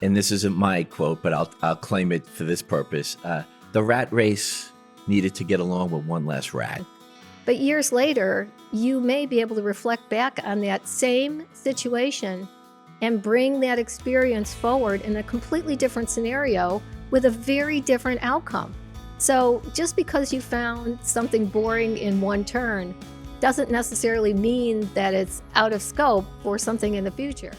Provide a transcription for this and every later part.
and this isn't my quote, but I'll claim it for this purpose. The rat race needed to get along with one less rat. But years later, you may be able to reflect back on that same situation and bring that experience forward in a completely different scenario with a very different outcome. So just because you found something boring in one turn doesn't necessarily mean that it's out of scope for something in the future.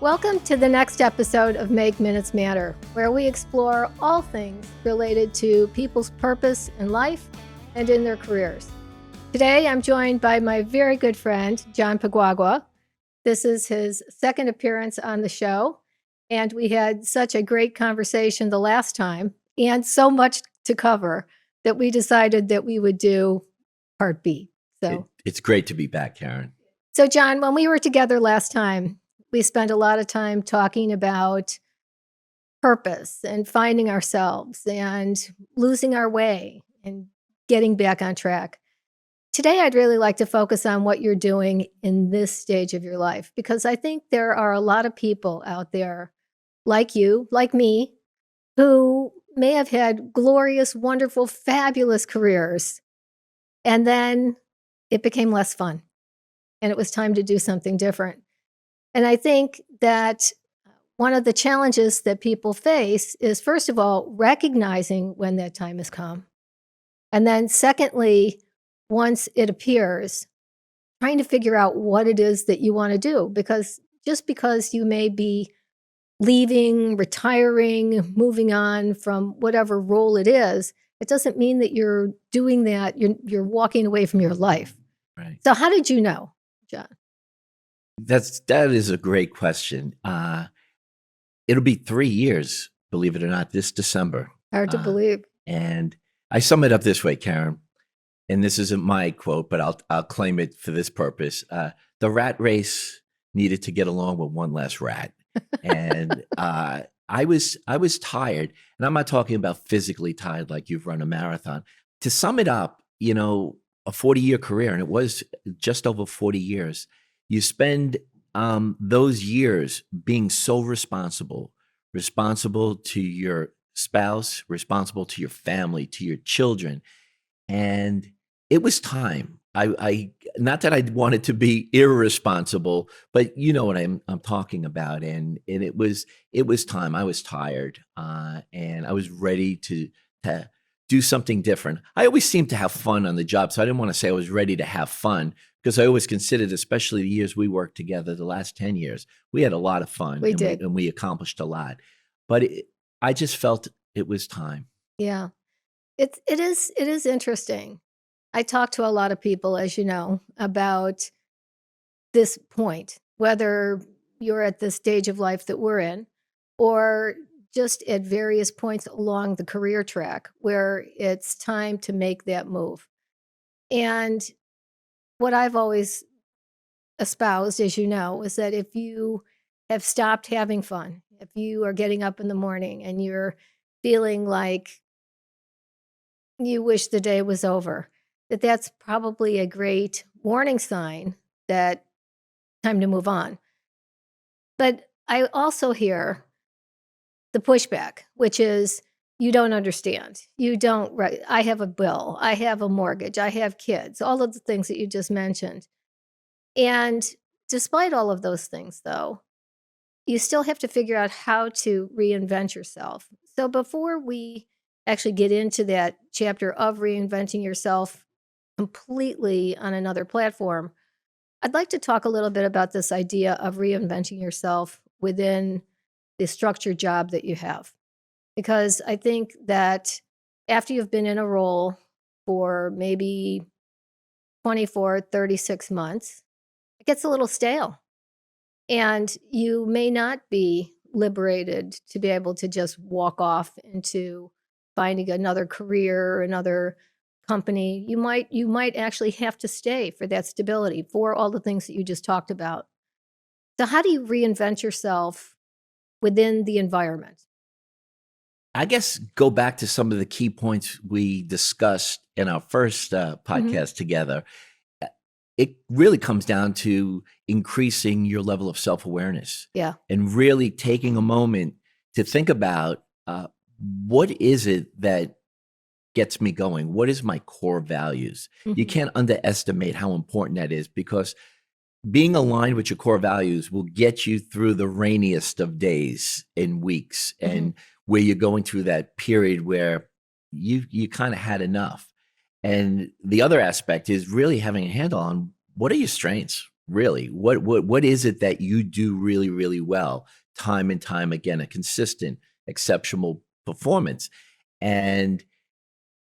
Welcome to the next episode of Make Minutes Matter, where we explore all things related to people's purpose in life and in their careers. Today, I'm joined by my very good friend, John Paguaga. This is his second appearance on the show, and we had such a great conversation the last time and so much to cover that we decided that we would do part B. It's great to be back, Karen. So, John, when we were together last time, we spent a lot of time talking about purpose and finding ourselves and losing our way and getting back on track. Today, I'd really like to focus on what you're doing in this stage of your life, because I think there are a lot of people out there like you, like me, who may have had glorious, wonderful, fabulous careers, and then it became less fun, and it was time to do something different. And I think that one of the challenges that people face is, first of all, recognizing when that time has come. And then secondly, once it appears, trying to figure out what it is that you want to do. Because just because you may be leaving, retiring, moving on from whatever role it is, it doesn't mean that you're doing that, you're walking away from your life. Right. So how did you know, John? That is a great question. It'll be 3 years, believe it or not, this December. Hard to believe. And I sum it up this way, Karen, and this isn't my quote, but I'll claim it for this purpose. The rat race needed to get along with one less rat. And I was tired, and I'm not talking about physically tired like you've run a marathon. To sum it up, a 40-year career, and it was just over 40 years. You spend those years being so responsible to your spouse, responsible to your family, to your children. And it was time. I not that I wanted to be irresponsible, but you know what I'm talking about. And it was time. I was tired, and I was ready to do something different. I always seemed to have fun on the job, so I didn't want to say I was ready to have fun, because I always considered, especially the years we worked together, the last 10 years, we had a lot of fun. We did. And we accomplished a lot. But I just felt it was time. Yeah, it is interesting. I talk to a lot of people, as you know, about this point, whether you're at the stage of life that we're in, or just at various points along the career track where it's time to make that move. And what I've always espoused, as you know, is that if you have stopped having fun, if you are getting up in the morning and you're feeling like you wish the day was over, that's probably a great warning sign that time to move on. But I also hear the pushback, which is, you don't understand. You don't, right? I have a bill. I have a mortgage. I have kids, all of the things that you just mentioned. And despite all of those things, though, you still have to figure out how to reinvent yourself. So before we actually get into that chapter of reinventing yourself completely on another platform, I'd like to talk a little bit about this idea of reinventing yourself within the structured job that you have. Because I think that after you've been in a role for maybe 24, 36 months, it gets a little stale. And you may not be liberated to be able to just walk off into finding another career, another company. You might actually have to stay for that stability, for all the things that you just talked about. So how do you reinvent yourself within the environment? I guess go back to some of the key points we discussed in our first podcast together. It really comes down to increasing your level of self-awareness. Yeah. And really taking a moment to think about what is it that gets me going? What is my core values? You Mhm. can't underestimate how important that is, because being aligned with your core values will get you through the rainiest of days and weeks, Mhm. and where you're going through that period where you kind of had enough. And the other aspect is really having a handle on what are your strengths, really? What is it that you do really, really well, time and time again, a consistent, exceptional performance. And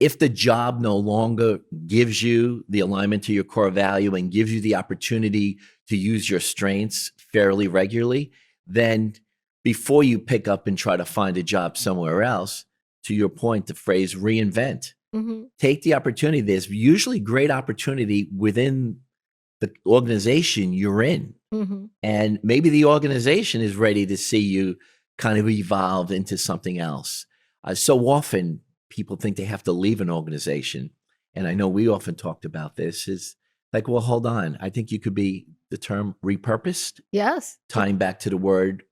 if the job no longer gives you the alignment to your core value and gives you the opportunity to use your strengths fairly regularly, then before you pick up and try to find a job somewhere else, to your point, the phrase reinvent, Mhm. take the opportunity. There's usually great opportunity within the organization you're in. Mhm. And maybe the organization is ready to see you kind of evolve into something else. So often people think they have to leave an organization. And I know we often talked about this is like, well, hold on. I think you could be the term repurposed, Yes. tying back to the word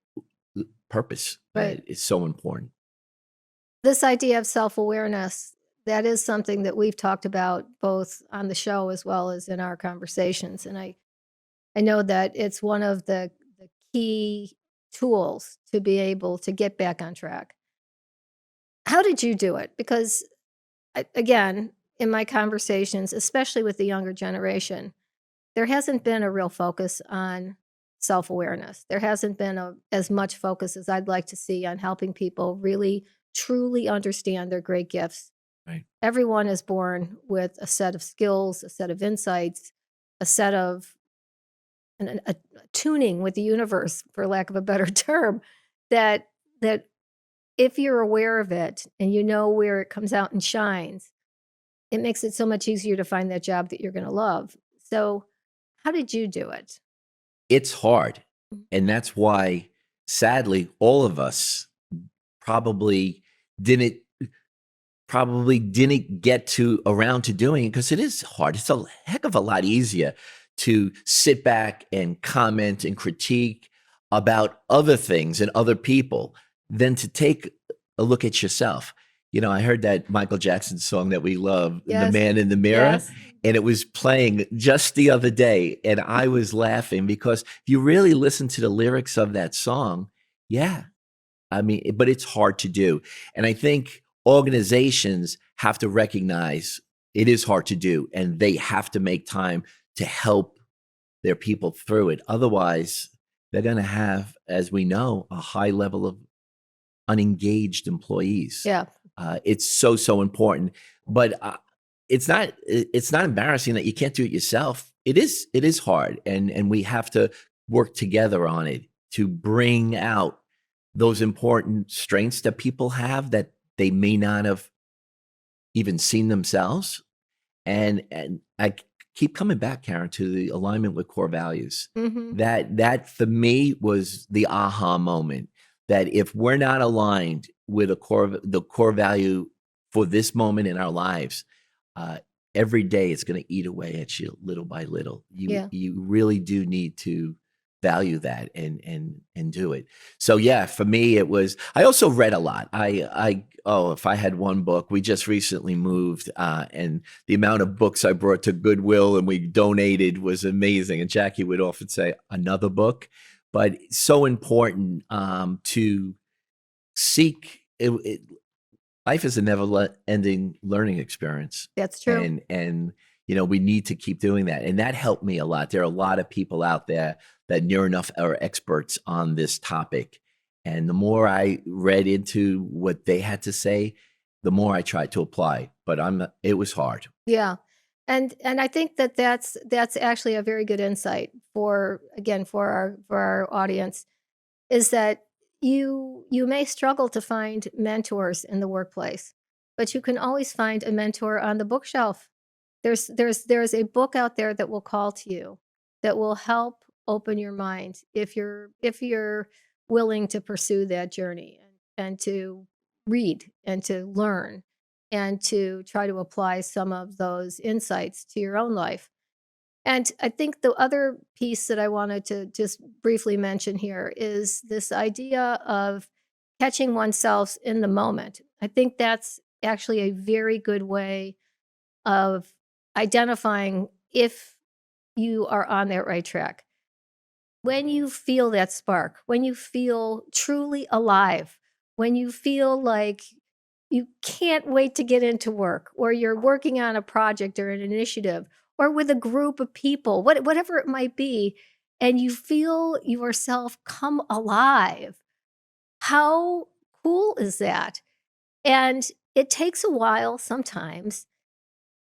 purpose. Right. It's so important. This idea of self-awareness, that is something that we've talked about both on the show as well as in our conversations, and I know that it's one of the key tools to be able to get back on track. How did you do it? Because, again, in my conversations, especially with the younger generation, there hasn't been a real focus on self-awareness. There hasn't been as much focus as I'd like to see on helping people really truly understand their great gifts. Right. Everyone is born with a set of skills, a set of insights, a set of a tuning with the universe, for lack of a better term, that that if you're aware of it and you know where it comes out and shines, it makes it so much easier to find that job that you're going to love. So, how did you do it? It's hard. Mm. And that's why, sadly, all of us probably didn't didn't get to around to doing it, because it is hard. It's a heck of a lot easier to sit back and comment and critique about other things and other people than to take a look at yourself. You know, I heard that Michael Jackson song that we love, The Yes. Man in the Mirror, Yes. and it was playing just the other day. And I was laughing because if you really listen to the lyrics of that song, yeah, I mean, but it's hard to do. And I think organizations have to recognize it is hard to do, and they have to make time to help their people through it. Otherwise, they're going to have, as we know, a high level of unengaged employees. Yeah. It's so, so important. But it's not embarrassing that you can't do it yourself. It is hard, and we have to work together on it to bring out those important strengths that people have that they may not have even seen themselves. And I keep coming back, Karen, to the alignment with core values. Mhm. That for me was the aha moment, that if we're not aligned with the core value for this moment in our lives, uh, every day it's going to eat away at you little by little. Yeah. You really do need to value that and do it. So yeah, for me it was. I also read a lot. If I had one book, we just recently moved, and the amount of books I brought to Goodwill and we donated was amazing. And Jackie would often say, another book. But it's so important to seek life is a never-ending learning experience, That's true. and we need to keep doing that. And that helped me a lot. There are a lot of people out there that near enough are experts on this topic. And the more I read into what they had to say, the more I tried to apply. But it was hard. Yeah. And I think that that's actually a very good insight for, again, for our audience, is that you may struggle to find mentors in the workplace, but you can always find a mentor on the bookshelf. There's a book out there that will call to you, that will help open your mind if you're willing to pursue that journey, and to read and to learn and to try to apply some of those insights to your own life. And I think the other piece that I wanted to just briefly mention here is this idea of catching oneself in the moment. I think that's actually a very good way of identifying if you are on that right track. When you feel that spark, when you feel truly alive, when you feel like you can't wait to get into work, or you're working on a project or an initiative, or with a group of people, whatever it might be, and you feel yourself come alive, how cool is that? And it takes a while sometimes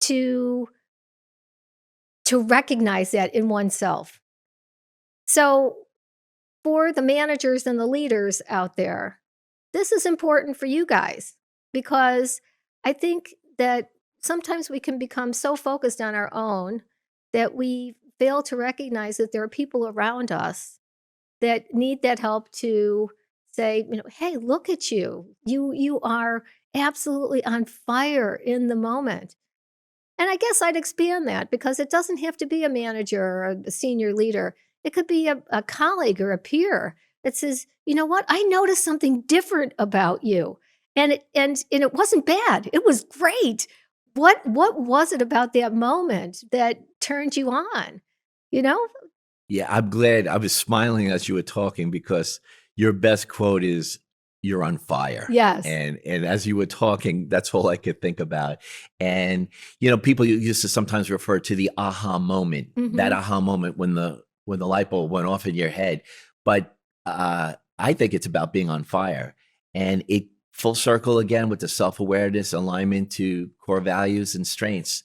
to recognize that in oneself. So for the managers and the leaders out there, this is important for you guys, because I think that sometimes we can become so focused on our own that we fail to recognize that there are people around us that need that help to say, hey, look at you. You are absolutely on fire in the moment. And I guess I'd expand that, because it doesn't have to be a manager or a senior leader. It could be a colleague or a peer that says, you know what, I noticed something different about you. And it wasn't bad. It was great. What was it about that moment that turned you on? You know? Yeah, I'm glad. I was smiling as you were talking because your best quote is "You're on fire." Yes. And as you were talking, that's all I could think about. And people used to sometimes refer to the aha moment, that Mhm. aha moment when the light bulb went off in your head. But I think it's about being on fire, and it full circle again with the self-awareness, alignment to core values and strengths.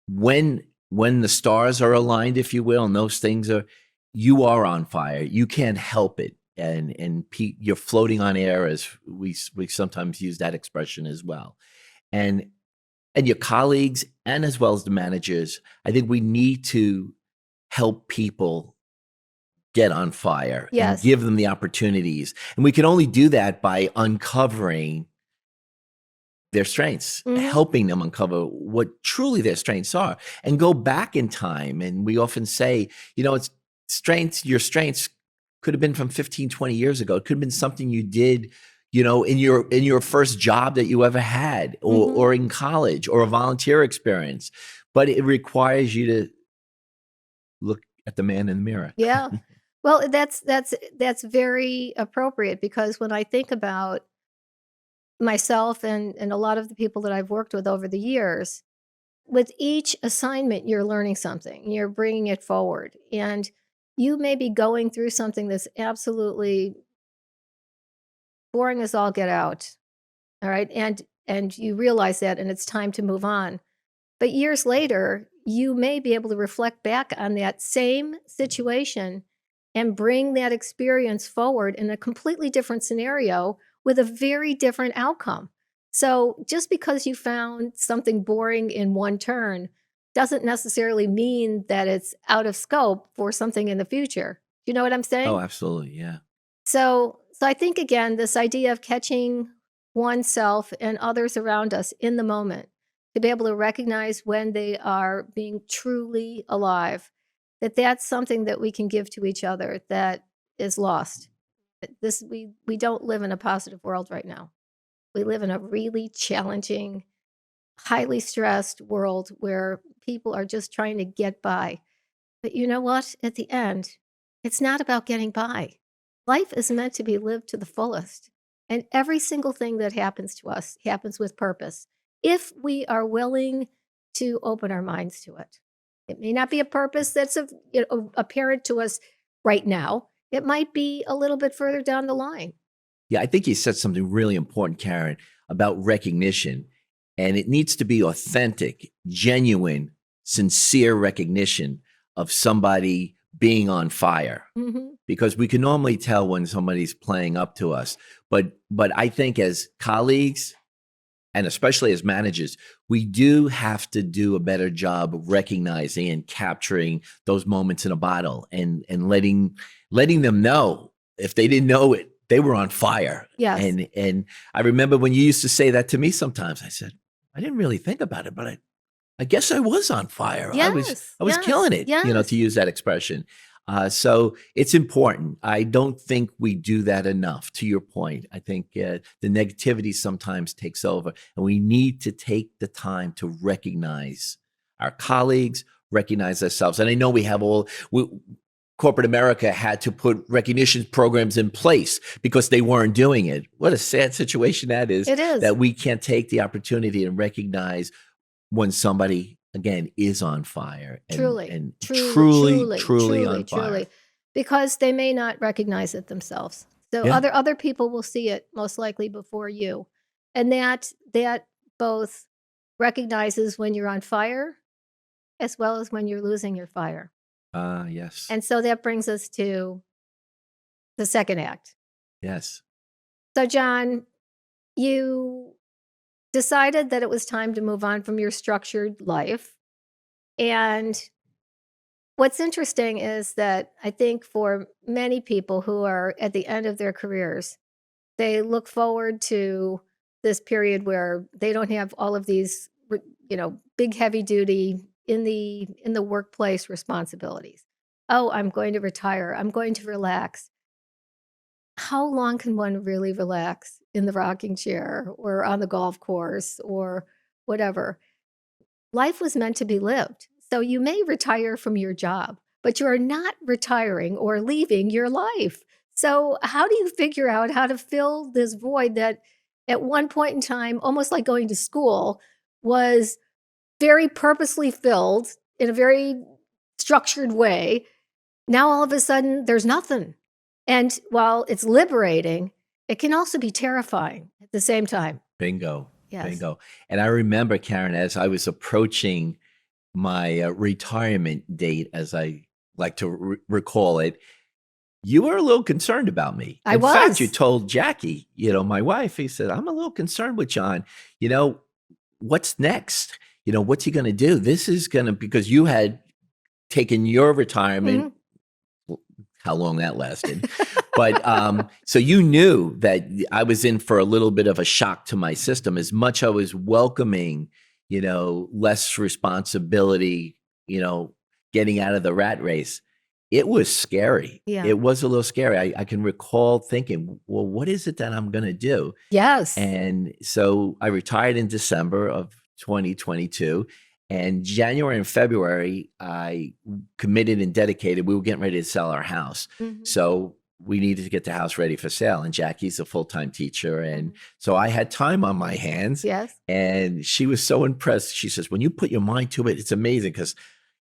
When the stars are aligned, if you will, and those things are, you are on fire. You can't help it, and you're floating on air, as we sometimes use that expression as well. And your colleagues, and as well as the managers, I think we need to help people get on fire and Yes. give them the opportunities. And we can only do that by uncovering their strengths, Mhm. helping them uncover what truly their strengths are, and go back in time. And we often say, it's your strengths could have been from 15, 20 years ago. It could have been something you did, in your first job that you ever had, Mhm. or in college, or a volunteer experience. But it requires you to look at the man in the mirror. Yeah. Well, that's very appropriate, because when I think about myself and a lot of the people that I've worked with over the years, with each assignment, you're learning something, you're bringing it forward. And you may be going through something that's absolutely boring as all get out. All right. And you realize that, and it's time to move on. But years later, you may be able to reflect back on that same situation and bring that experience forward in a completely different scenario with a very different outcome. So just because you found something boring in one turn doesn't necessarily mean that it's out of scope for something in the future. You know what I'm Oh, saying? absolutely. Yeah. So I think, again, this idea of catching oneself and others around us in the moment, to be able to recognize when they are being truly alive, that's something that we can give to each other that is lost. We don't live in a positive world right now. We live in a really challenging, highly stressed world where people are just trying to get by. But you know what? At the end, it's not about getting by. Life is meant to be lived to the fullest. And every single thing that happens to us happens with purpose, if we are willing to open our minds to it. It may not be a purpose that's apparent to us right now. It might be a little bit further down the line. Yeah, I think you said something really important, Karen, about recognition. And it needs to be authentic, genuine, sincere recognition of somebody being on fire. Hmm. Because we can normally tell when somebody's playing up to us. But I think as colleagues, and especially as managers, we do have to do a better job of recognizing and capturing those moments in a bottle, and letting them know, if they didn't know it, they were on fire. Yes. And I remember when you used to say that to me sometimes, I said, I didn't really think about it, but I guess I was on fire. I was Yes. I was Yes. killing it, to Yes. use that expression. So it's important. I don't think we do that enough, to your point. I think the negativity sometimes takes over, and we need to take the time to recognize our colleagues, recognize ourselves. And I know we have corporate America had to put recognition programs in place because they weren't doing it. What a sad situation that is. It is. That we can't take the opportunity and recognize when somebody, again, is on fire. And truly on fire. Because they may not recognize it themselves. So Yeah. other people will see it most likely before you. And that both recognizes when you're on fire as well as when you're losing your fire. Yes. And so that brings us to the second act. Yes. So, John, you decided that it was time to move on from your structured life. And what's interesting is that I think for many people who are at the end of their careers, they look forward to this period where they don't have all of these, big heavy duty in the workplace responsibilities. Oh, I'm going to retire. I'm going to relax. How long can one really relax in the rocking chair or on the golf course or whatever? Life was meant to be lived. So you may retire from your job, but you are not retiring or leaving your life. So how do you figure out how to fill this void that at one point in time, almost like going to school, was very purposely filled in a very structured way? Now all of a sudden there's nothing. And while it's liberating, it can also be terrifying at the same time. Bingo. Yes. Bingo. And I remember, Karen, as I was approaching my retirement date, as I like to recall it, you were a little concerned about me. I was. In fact, you told Jackie, my wife, he said, I'm a little concerned with John. What's next? What's he going to do? This is going to, because you had taken your retirement, how long that lasted. But so you knew that I was in for a little bit of a shock to my system. As much I was welcoming, less responsibility, getting out of the rat race, it was scary. Yeah. It was a little scary. I can recall thinking, well, what is it that I'm going to do? Yes. And so I retired in December of 2022. And January and February, I committed and dedicated. We were getting ready to sell our house. So we needed to get the house ready for sale. And Jackie's a full-time teacher. And so I had time on my hands. Yes. And she was so impressed. She says, when you put your mind to it, it's amazing. Because,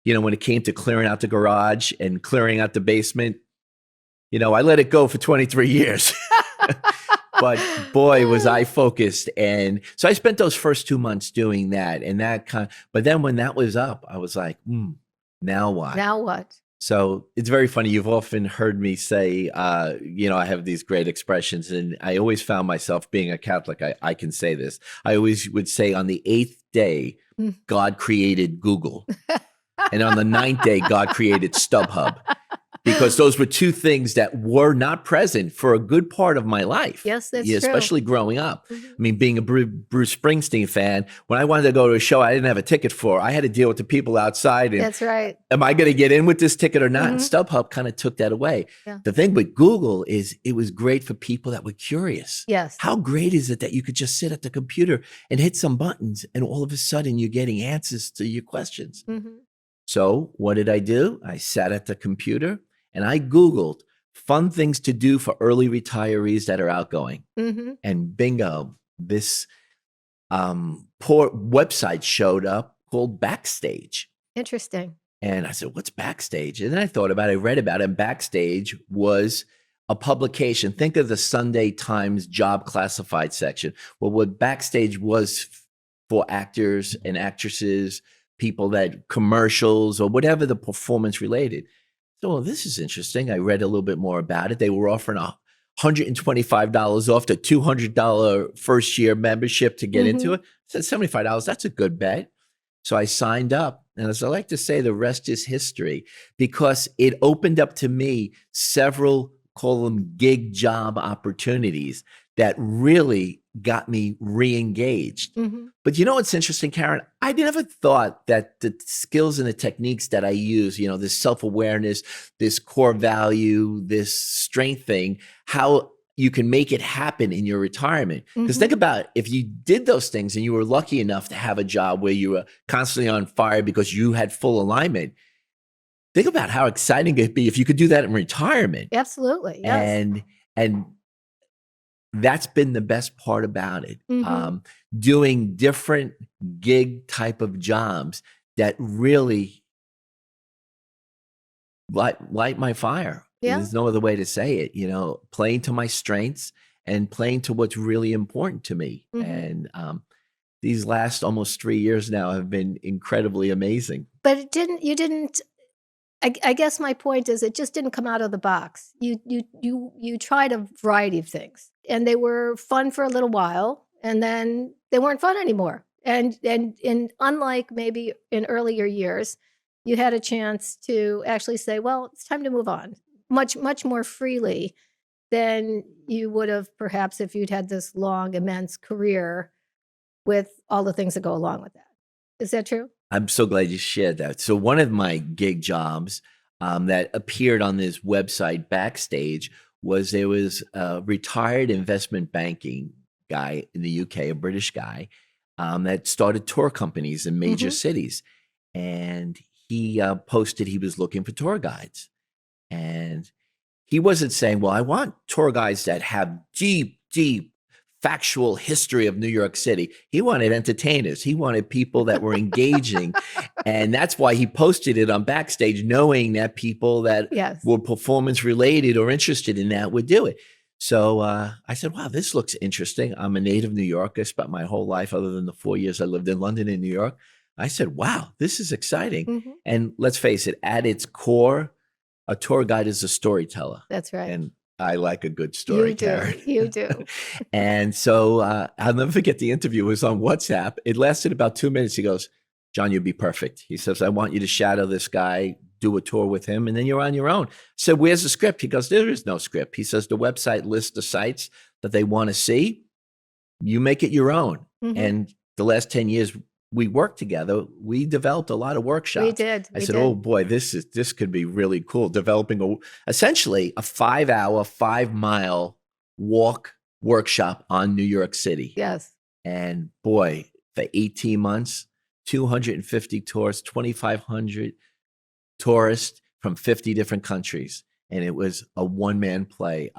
when it came to clearing out the garage and clearing out the basement, I let it go for 23 years. But boy, was I focused. And so I spent those first 2 months doing that. And but then when that was up, I was like, now what? Now what? So it's very funny. You've often heard me say, I have these great expressions, and I always found myself, being a Catholic, I can say this. I always would say, on the 8th day, God created Google. And on the 9th day, God created StubHub. Because those were two things that were not present for a good part of my life. Yes, that's true. Especially growing up. I mean, being a Bruce Springsteen fan, when I wanted to go to a show I didn't have a ticket for, I had to deal with the people outside. And, that's right. am I going to get in with this ticket or not? And StubHub kind of took that away. Yeah. The thing with Google is it was great for people that were curious. Yes. How great is it that you could just sit at the computer and hit some buttons, and all of a sudden you're getting answers to your questions? So what did I do? I sat at the computer and I Googled fun things to do for early retirees that are outgoing. And bingo, this poor website showed up called Backstage. Interesting. And I said, what's Backstage? And then I thought about it, I read about it, and Backstage was a publication. Think of the Sunday Times job classified section. Well, what Backstage was for actors and actresses, people that commercials or whatever the performance related. So, well, this is interesting. I read a little bit more about it. They were offering $125 off the $200 first year membership to get into it. I said $75, that's a good bet. So I signed up. And as I like to say, the rest is history, because it opened up to me several, call them gig job opportunities that really got me re-engaged. Mhm. But you know what's interesting, Karen? I never thought that the skills and the techniques that I use, this self-awareness, this core value, this strength thing, how you can make it happen in your retirement. Because think Mhm. about if you did those things and you were lucky enough to have a job where you were constantly on fire because you had full alignment. Think about how exciting it'd be if you could do that in retirement. Absolutely, yes. And that's been the best part about it. Mhm. Doing different gig type of jobs that really light my fire. Yeah. There's no other way to say it, playing to my strengths and playing to what's really important to me. Mhm. And these last almost 3 years now have been incredibly amazing. But you didn't I guess my point is it just didn't come out of the box. You tried a variety of things, and they were fun for a little while, and then they weren't fun anymore. And unlike maybe in earlier years, you had a chance to actually say, "Well, it's time to move on," much more freely than you would have perhaps if you'd had this long, immense career with all the things that go along with that. Is that true? I'm so glad you shared that. So one of my gig jobs that appeared on this website Backstage was there was a retired investment banking guy in the UK, a British guy, that started tour companies in major Mhm. cities. And he posted he was looking for tour guides. And he wasn't saying, well, I want tour guides that have deep factual history of New York City. He wanted entertainers. He wanted people that were engaging. And that's why he posted it on Backstage, knowing that people that Yes. were performance related or interested in that would do it. So I said, wow, this looks interesting. I'm a native New Yorker. Spent my whole life, other than the 4 years I lived in London and New York. I said, wow, this is exciting. Mhm. And let's face it, at its core, a tour guide is a storyteller. That's right. And I like a good You story, do, Karen. you do. And so I'll never forget the interview. It was on WhatsApp. It lasted about 2 minutes. He goes, John, you'd be perfect. He says, I want you to shadow this guy, do a tour with him, and then you're on your own. I said, where's the script? He goes, there is no script. He says, the website lists the sites that they want to see. You make it your own. Mhm. And the last 10 years we worked together, we developed a lot of workshops. We did, I we said, did. oh boy, this could be really cool. Developing essentially a 5-hour, 5-mile walk workshop on New York City. Yes. And boy, for 18 months, 250 tours, 2,500 tourists from 50 different countries. And it was a one-man play.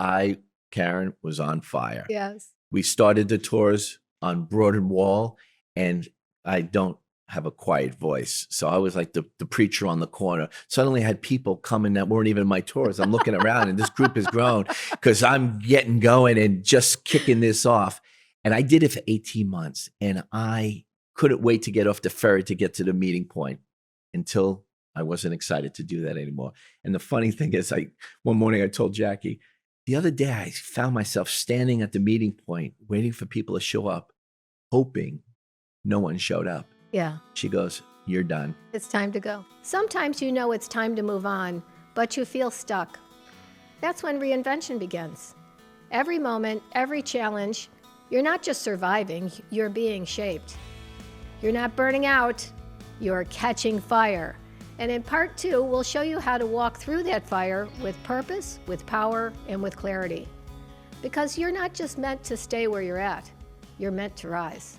Karen, was on fire. Yes. We started the tours on Broad Wall, and I don't have a quiet voice. So I was like the preacher on the corner. Suddenly I had people coming that weren't even my tours. I'm looking around and this group has grown because I'm getting going and just kicking this off. And I did it for 18 months, and I couldn't wait to get off the ferry to get to the meeting point until I wasn't excited to do that anymore. And the funny thing is, one morning I told Jackie, the other day I found myself standing at the meeting point, waiting for people to show up, hoping no one showed up. Yeah. She goes, you're done. It's time to go. Sometimes you know it's time to move on, but you feel stuck. That's when reinvention begins. Every moment, every challenge, you're not just surviving, you're being shaped. You're not burning out, you're catching fire. And in part 2, we'll show you how to walk through that fire with purpose, with power, and with clarity. Because you're not just meant to stay where you're at, you're meant to rise.